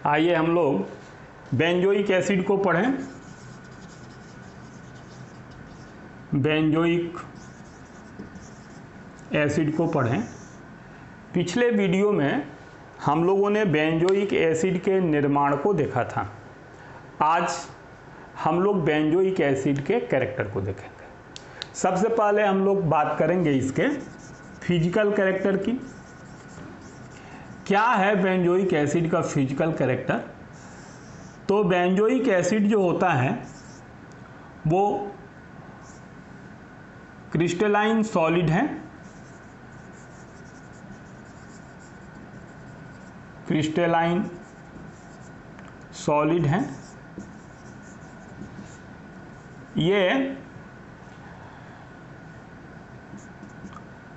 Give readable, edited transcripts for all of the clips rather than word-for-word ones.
आइए हम लोग बेंजोइक एसिड को पढ़ें। बेंजोइक एसिड को पढ़ें। पिछले वीडियो में हम लोगों ने बेंजोइक एसिड के निर्माण को देखा था। आज हम लोग बेंजोइक एसिड के कैरेक्टर को देखेंगे। सबसे पहले हम लोग बात करेंगे इसके फिजिकल कैरेक्टर की। क्या है बेंजोइक एसिड का फिजिकल कैरेक्टर? तो बेंजोइक एसिड जो होता है वो क्रिस्टलाइन सॉलिड है। क्रिस्टलाइन सॉलिड है। ये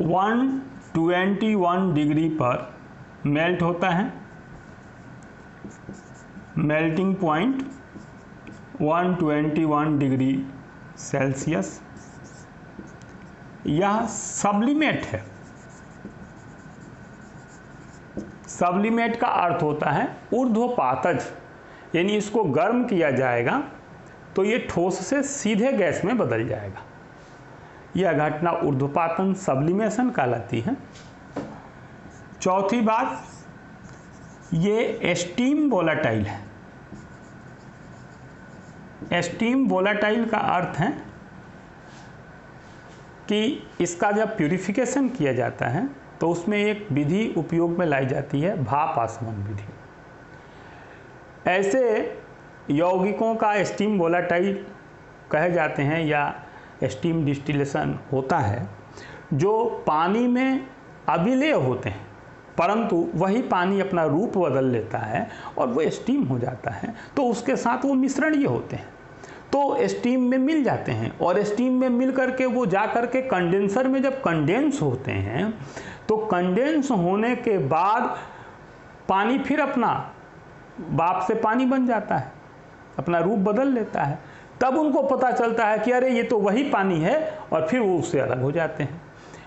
121 डिग्री पर मेल्ट होता है। Melting point 121 degree Celsius. यह सब्लिमेट है। सब्लिमेट का अर्थ होता है ऊर्ध्वपातज, यानी इसको गर्म किया जाएगा तो ये ठोस से सीधे गैस में बदल जाएगा। यह घटना ऊर्ध्वपातन सब्लिमेशन कहलाती है। चौथी बात, ये एस्टीम वोलाटाइल है। एस्टीम वोलाटाइल का अर्थ है कि इसका जब प्यूरिफिकेशन किया जाता है तो उसमें एक विधि उपयोग में लाई जाती है, भाप आसवन विधि। ऐसे यौगिकों का एस्टीम वोलाटाइल कहे जाते हैं या एस्टीम डिस्टिलेशन होता है, जो पानी में अविलेय होते हैं परंतु वही पानी अपना रूप बदल लेता है और वो स्टीम हो जाता है, तो उसके साथ वो मिश्रणीय होते हैं तो स्टीम में मिल जाते हैं और स्टीम में मिल करके वो जा करके कंडेंसर में जब कंडेंस होते हैं तो कंडेंस होने के बाद पानी फिर अपना भाप से पानी बन जाता है, अपना रूप बदल लेता है। तब उनको पता चलता है कि अरे ये तो वही पानी है और फिर वो उससे अलग हो जाते हैं।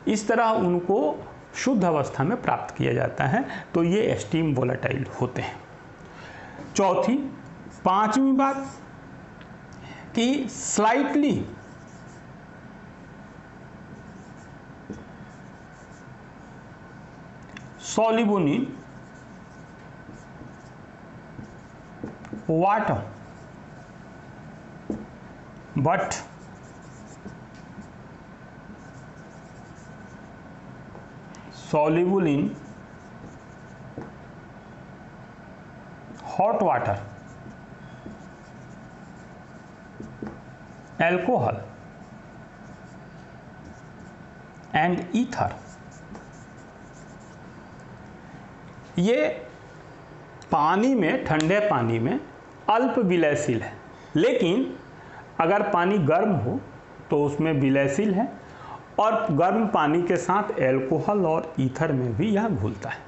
इस तरह उनको शुद्ध अवस्था में प्राप्त किया जाता है, तो ये एस्टीम वोलाटाइल होते हैं। पांचवी बात कि slightly soluble in water but soluble in hot water, alcohol and ether। ये पानी में, ठंडे पानी में अल्प विलयशील है, लेकिन अगर पानी गर्म हो तो उसमें विलयशील है और गर्म पानी के साथ एल्कोहल और ईथर में भी यह घुलता है।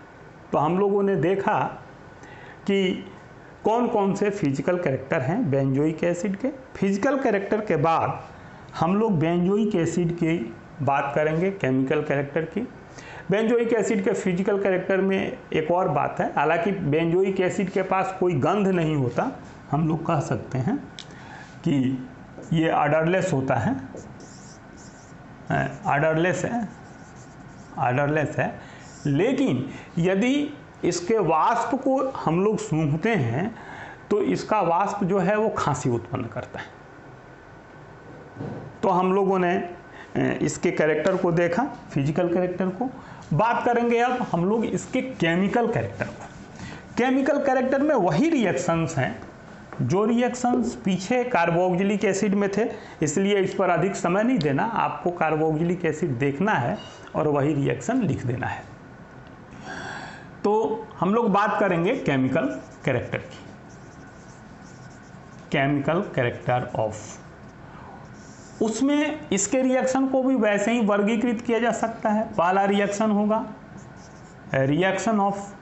तो हम लोगों ने देखा कि कौन कौन से फिजिकल कैरेक्टर हैं बेंजोइक एसिड के। फिजिकल कैरेक्टर के बाद हम लोग बेंजोइक एसिड की बात करेंगे, केमिकल कैरेक्टर की। बेंजोइक एसिड के फिजिकल कैरेक्टर में एक और बात है, हालांकि बेंजोइक एसिड के पास कोई गंध नहीं होता, हम लोग कह सकते हैं कि ये ऑर्डरलेस होता है, ऑर्डरलेस है। लेकिन यदि इसके वाष्प को हम लोग सूंघते हैं तो इसका वाष्प जो है वो खांसी उत्पन्न करता है। तो हम लोगों ने इसके कैरेक्टर को देखा, फिजिकल कैरेक्टर को। बात करेंगे अब हम लोग इसके केमिकल कैरेक्टर को। केमिकल कैरेक्टर में वही रिएक्शंस हैं जो रिएक्शंस पीछे कार्बोक्जिलिक एसिड में थे, इसलिए इस पर अधिक समय नहीं देना, आपको कार्बोक्जिलिक एसिड देखना है और वही रिएक्शन लिख देना है। तो हम लोग बात करेंगे केमिकल कैरेक्टर की। केमिकल कैरेक्टर ऑफ, उसमें इसके रिएक्शन को भी वैसे ही वर्गीकृत किया जा सकता है। पहला रिएक्शन होगा reaction of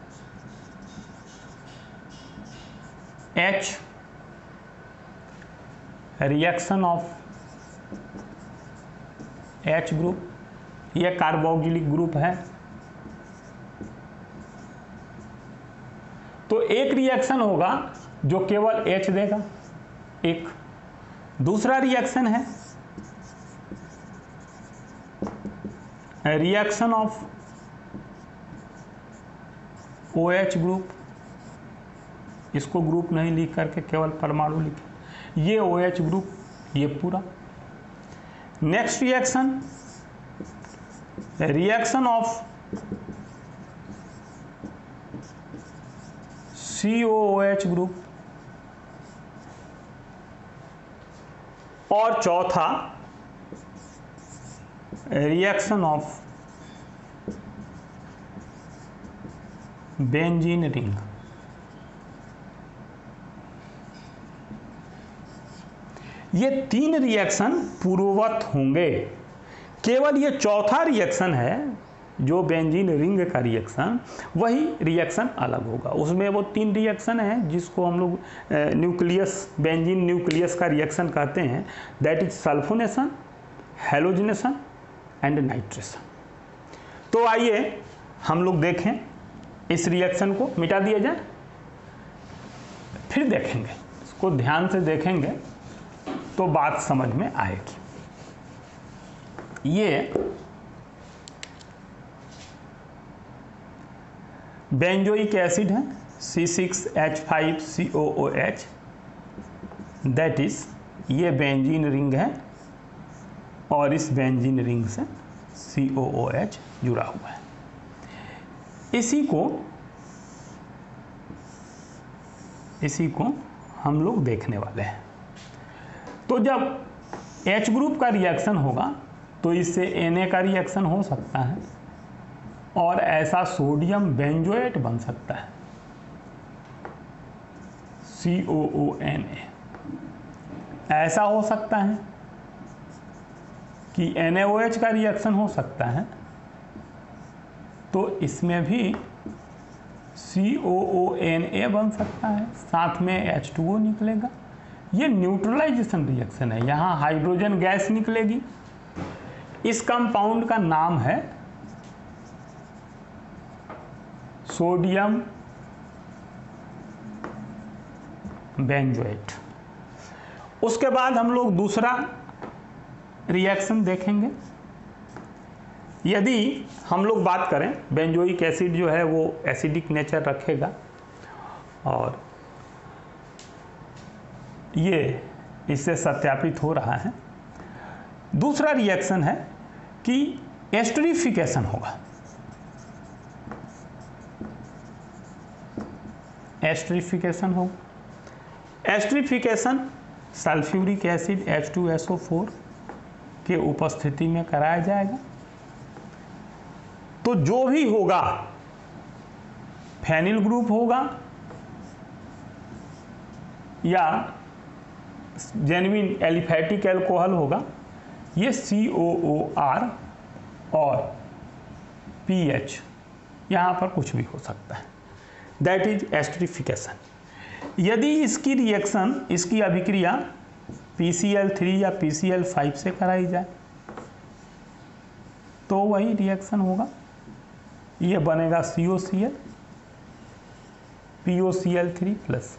H, reaction of H group, यह कार्बोक्जिलिक ग्रुप है। तो एक रिएक्शन होगा जो केवल H देगा, एक। दूसरा रिएक्शन है रिएक्शन ऑफ OH ग्रुप, इसको ग्रुप नहीं लिख करके केवल परमाणु लिखे, ये OH ग्रुप, ये पूरा। Next reaction of COOH group, और चौथा रिएक्शन ऑफ बेंजीन रिंग। ये 3 रिएक्शन पूर्ववत होंगे, केवल ये चौथा रिएक्शन है जो बेंजीन रिंग का रिएक्शन, वही रिएक्शन अलग होगा। उसमें वो 3 रिएक्शन है जिसको हम लोग न्यूक्लियस, बेंजीन न्यूक्लियस का रिएक्शन कहते हैं, that is sulphonation, halogenation and nitration. तो आइए हम लोग देखें, इस रिएक्शन को मिटा दिया जाए, फिर देखेंगे, इसको ध्यान से देखेंगे तो बात समझ में आएगी। ये बेंजोइक एसिड है C6H5COOH, दैट इज ये बेंजीन रिंग है और इस बेंजीन रिंग से COOH जुड़ा हुआ है। इसी को हम लोग देखने वाले हैं। तो जब H ग्रुप का रिएक्शन होगा तो इससे Na का रिएक्शन हो सकता है और ऐसा सोडियम बेंजोएट बन सकता है, COONA। ऐसा हो सकता है कि NaOH का रिएक्शन हो सकता है, तो इसमें भी COONA बन सकता है, साथ में H2O निकलेगा। ये न्यूट्रलाइजेशन रिएक्शन है, यहाँ हाइड्रोजन गैस निकलेगी। इस कंपाउंड का नाम है सोडियम बेंजोएट। उसके बाद हम लोग दूसरा रिएक्शन देखेंगे। यदि हम लोग बात करें, बेंजोइक एसिड जो है वो एसिडिक नेचर रखेगा और ये इससे सत्यापित हो रहा है। दूसरा रिएक्शन है कि एस्टरिफिकेशन होगा। एस्टरिफिकेशन होगा। एस्टरिफिकेशन सल्फ्यूरिक एसिड H2SO4 के उपस्थिति में कराया जाएगा। तो जो भी होगा, फेनिल ग्रुप होगा या जेन्युइन एलिफैटिक एल्कोहल होगा, ये COOR और PH, यहाँ पर कुछ भी हो सकता है, दैट इज एस्टरिफिकेशन। यदि इसकी रिएक्शन, इसकी अभिक्रिया PCl3 या PCl5 से कराई जाए तो वही रिएक्शन होगा, ये बनेगा COCl, POCl3 प्लस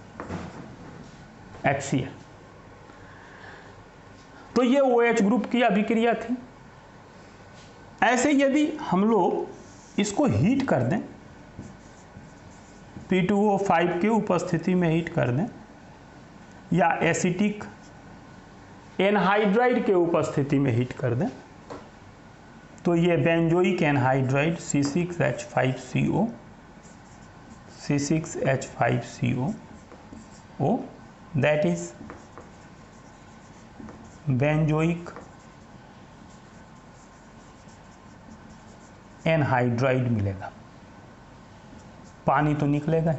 HCl। तो ये OH ग्रुप की अभिक्रिया थी। ऐसे यदि हम लोग इसको हीट कर दें, P2O5 की उपस्थिति में हीट कर दें या एसिटिक एनहाइड्राइड के उपस्थिति में हीट कर दें, तो ये benzoic anhydride C6H5CO that is benzoic anhydride मिलेगा। पानी तो निकलेगा ही।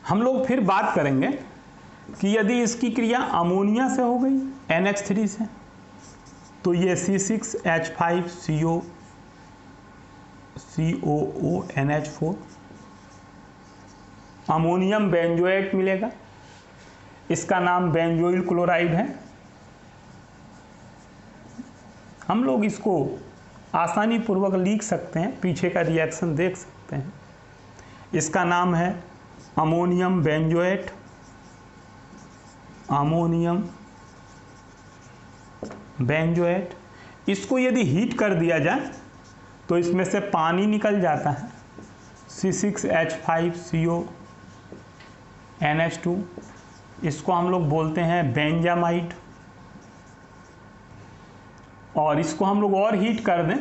हम लोग फिर बात करेंगे कि यदि इसकी क्रिया अमोनिया से हो गई NH3 से, तो ये C6H5COONH4 अमोनियम बेंजोएट मिलेगा। इसका नाम बेंजोइल क्लोराइड है। हम लोग इसको आसानी पूर्वक लिख सकते हैं, पीछे का रिएक्शन देख सकते हैं। इसका नाम है अमोनियम बेंजोएट, अमोनियम बेंजोएट। इसको यदि हीट कर दिया जाए तो इसमें से पानी निकल जाता है, C6H5CO NH2। इसको हम लोग बोलते हैं बेंजामाइड। और इसको हम लोग और हीट कर दें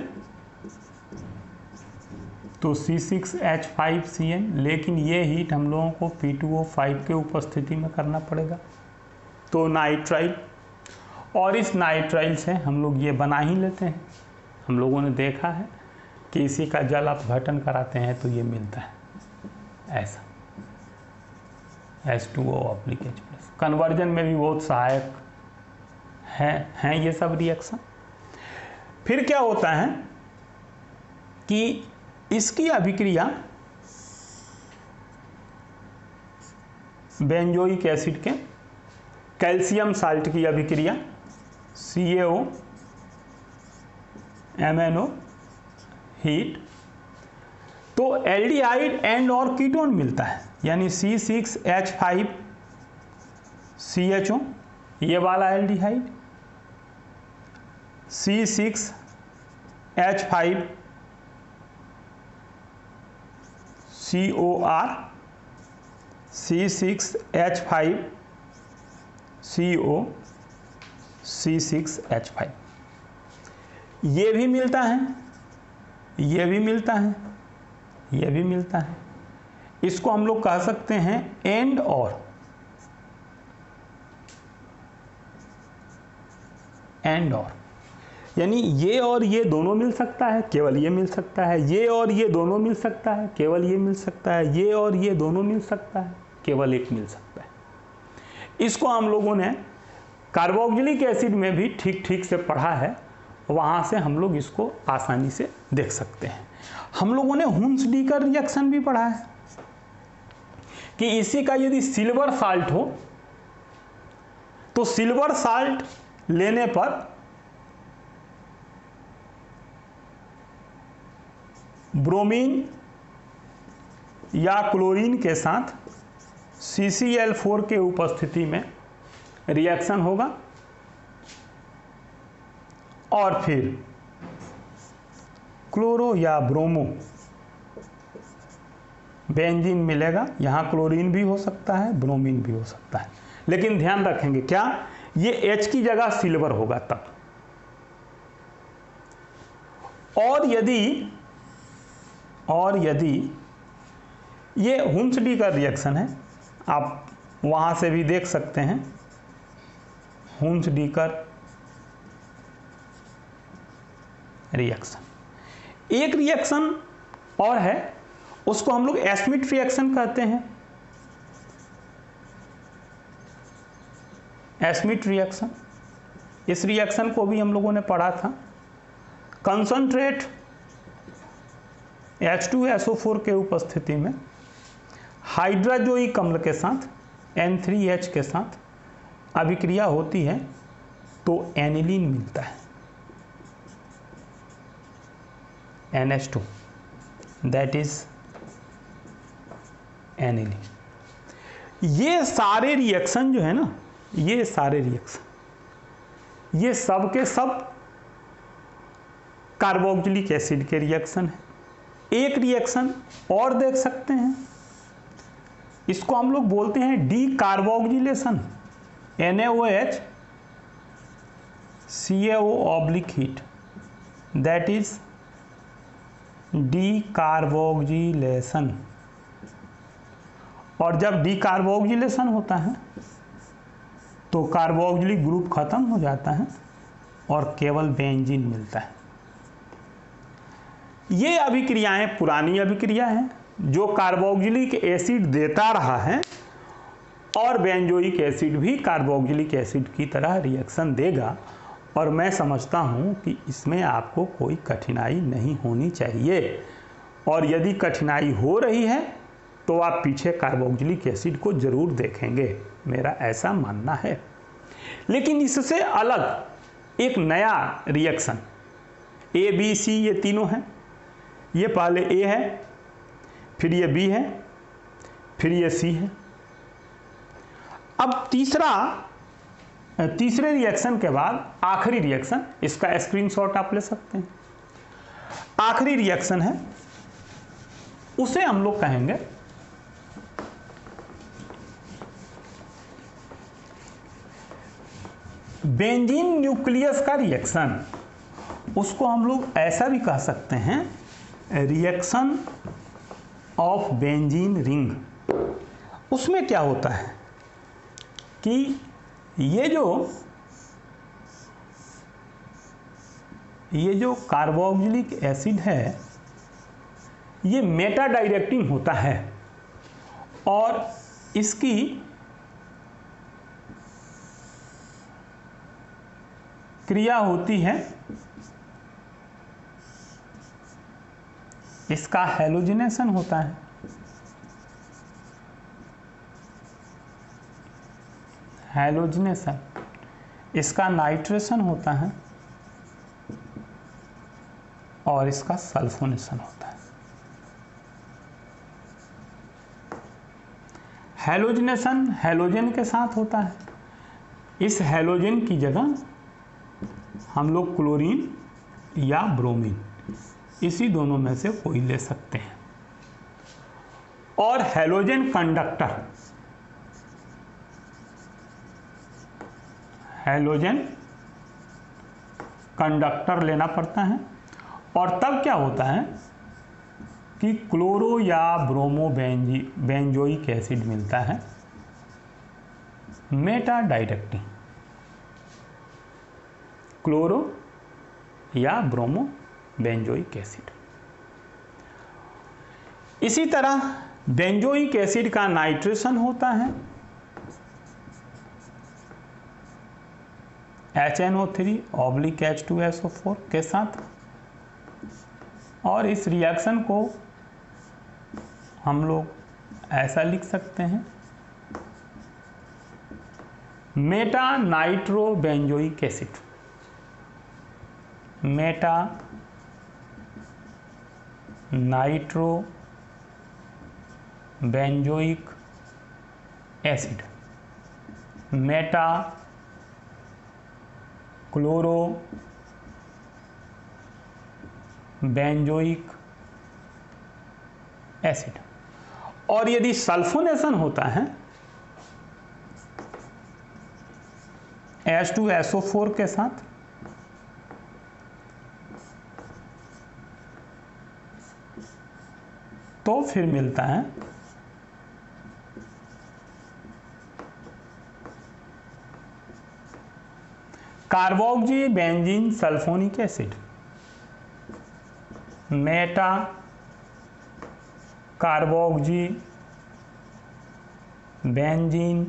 तो C6H5CN, लेकिन ये हीट हम लोगों को P2O5 के उपस्थिति में करना पड़ेगा, तो नाइट्राइल। और इस नाइट्राइल से हम लोग ये बना ही लेते हैं। हम लोगों ने देखा है कि इसी का जल अपघटन कराते हैं तो ये मिलता है ऐसा H2O/H+। कन्वर्जन में भी बहुत सहायक हैं ये सब रिएक्शन। फिर क्या होता है कि इसकी अभिक्रिया बेंजोइक एसिड के कैल्शियम साल्ट की अभिक्रिया CaO MnO हीट, तो एल्डिहाइड एंड और कीटोन मिलता है, यानी C6H5CHO ये वाला एल्डिहाइड, C6H5COR, C6H5CO, C6H5 ये भी मिलता है, ये भी मिलता है, ये भी मिलता है। इसको हम लोग कह सकते हैं एंड और यानी ये और ये दोनों मिल सकता है, केवल ये मिल सकता है, ये और ये दोनों मिल सकता है, केवल ये मिल सकता है, ये और ये दोनों मिल सकता है, केवल एक मिल सकता है। इसको हम लोगों ने कार्बोक्सिलिक एसिड में भी ठीक ठीक से पढ़ा है, वहाँ से हम लोग इसको आसानी से देख सकते हैं। हम लोगों ने हुंस-डीकर रिएक्शन भी पढ़ा है कि इसी का यदि सिल्वर साल्ट हो तो सिल्वर साल्ट लेने पर ब्रोमीन या क्लोरीन के साथ CCl4 के उपस्थिति में रिएक्शन होगा और फिर क्लोरो या ब्रोमो बेंजीन मिलेगा। यहाँ क्लोरीन भी हो सकता है, ब्रोमीन भी हो सकता है, लेकिन ध्यान रखेंगे क्या, ये H की जगह सिल्वर होगा तब। और यदि ये हुंस-डीकर रिएक्शन है, आप वहाँ से भी देख सकते हैं हुंस-डीकर रिएक्शन। एक रिएक्शन और है, उसको हम लोग एस्मिट रिएक्शन कहते हैं। एस्मिट रिएक्शन, इस रिएक्शन को भी हम लोगों ने पढ़ा था। कंसंट्रेट H2SO4 के उपस्थिति में हाइड्रोजोइक अम्ल के साथ N3H के साथ अभिक्रिया होती है तो एनिलीन मिलता है, NH2, दैट इज एनिलीन। ये सारे रिएक्शन जो है ना, ये सारे रिएक्शन ये सब के सब कार्बोक्सिलिक एसिड के रिएक्शन है। एक रिएक्शन और देख सकते हैं, इसको हम लोग बोलते हैं D carboxylation, NaOH CaO/ heat, that is D carboxylation. और जब डी कार्बोक्सिलेशन होता है तो कार्बोक्सिलिक ग्रुप खत्म हो जाता है और केवल बेंजीन मिलता है। ये अभिक्रियाएं पुरानी अभिक्रिया हैं जो कार्बोक्सिलिक एसिड देता रहा है और बेंजोइक एसिड भी कार्बोक्सिलिक एसिड की तरह रिएक्शन देगा, और मैं समझता हूँ कि इसमें आपको कोई कठिनाई नहीं होनी चाहिए, और यदि कठिनाई हो रही है तो आप पीछे कार्बोक्सिलिक एसिड को ज़रूर देखेंगे, मेरा ऐसा मानना है। लेकिन इससे अलग एक नया रिएक्शन A, B, C ये तीनों हैं। ये पहले A है, फिर ये B है, फिर ये C है। अब तीसरे रिएक्शन के बाद आखिरी रिएक्शन, इसका स्क्रीनशॉट आप ले सकते हैं। आखिरी रिएक्शन है, उसे हम लोग कहेंगे बेंजीन न्यूक्लियस का रिएक्शन। उसको हम लोग ऐसा भी कह सकते हैं, रिएक्शन ऑफ बेंजीन रिंग। उसमें क्या होता है कि ये जो कार्बोक्सिलिक एसिड है ये मेटा डायरेक्टिंग होता है और इसकी क्रिया होती है, इसका हैलोजिनेशन होता है। हैलोजिनेशन, इसका नाइट्रेशन होता है और इसका सल्फोनेशन होता है। हैलोजिनेशन हैलोजन के साथ होता है। इस हैलोजन की जगह हम लोग क्लोरीन या ब्रोमीन, इसी दोनों में से कोई ले सकते हैं। और हैलोजन कंडक्टर, हैलोजन कंडक्टर लेना पड़ता है। और तब क्या होता है कि क्लोरो या ब्रोमो बेंजोइक एसिड मिलता है, मेटा डायरेक्टिंग। क्लोरो या ब्रोमो बेंजोइक एसिड। इसी तरह बेंजोइक एसिड का नाइट्रेशन होता है HNO3/H2SO4 के साथ। और इस रिएक्शन को हम लोग ऐसा लिख सकते हैं, Meta nitro benzoic acid. Meta nitro benzoic acid, Meta chloro benzoic acid. और यदि सल्फोनेशन होता है H2SO4 के साथ, तो फिर मिलता है carboxy benzene sulphonic acid. Meta carboxy benzene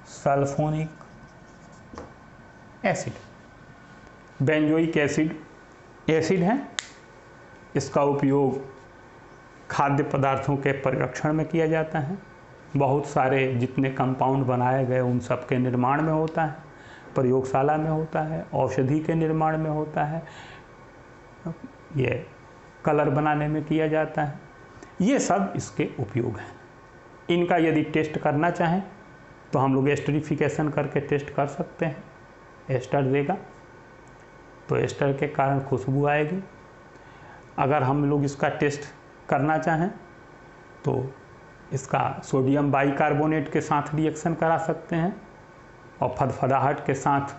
sulphonic acid. Benzoic acid है, इसका उपयोग खाद्य पदार्थों के परिरक्षण में किया जाता है। बहुत सारे जितने कंपाउंड बनाए गए उन सब के निर्माण में होता है, प्रयोगशाला में होता है, औषधि के निर्माण में होता है, ये कलर बनाने में किया जाता है। ये सब इसके उपयोग हैं। इनका यदि टेस्ट करना चाहें तो हम लोग एस्टरिफिकेशन करके टेस्ट कर सकते हैं। एस्टर देगा तो एस्टर के कारण खुशबू आएगी। अगर हम लोग इसका टेस्ट करना चाहें तो इसका सोडियम बाइकार्बोनेट के साथ रिएक्शन करा सकते हैं और फदफदाहट के साथ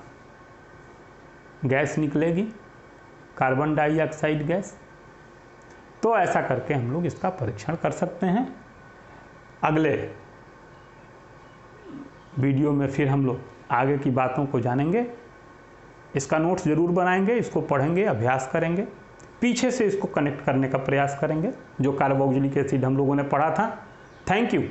गैस निकलेगी, कार्बन डाइऑक्साइड गैस। तो ऐसा करके हम लोग इसका परीक्षण कर सकते हैं। अगले वीडियो में फिर हम लोग आगे की बातों को जानेंगे। इसका नोट्स ज़रूर बनाएंगे, इसको पढ़ेंगे, अभ्यास करेंगे, पीछे से इसको कनेक्ट करने का प्रयास करेंगे जो कार्बोक्सिलिक एसिड हम लोगों ने पढ़ा था। Thank you.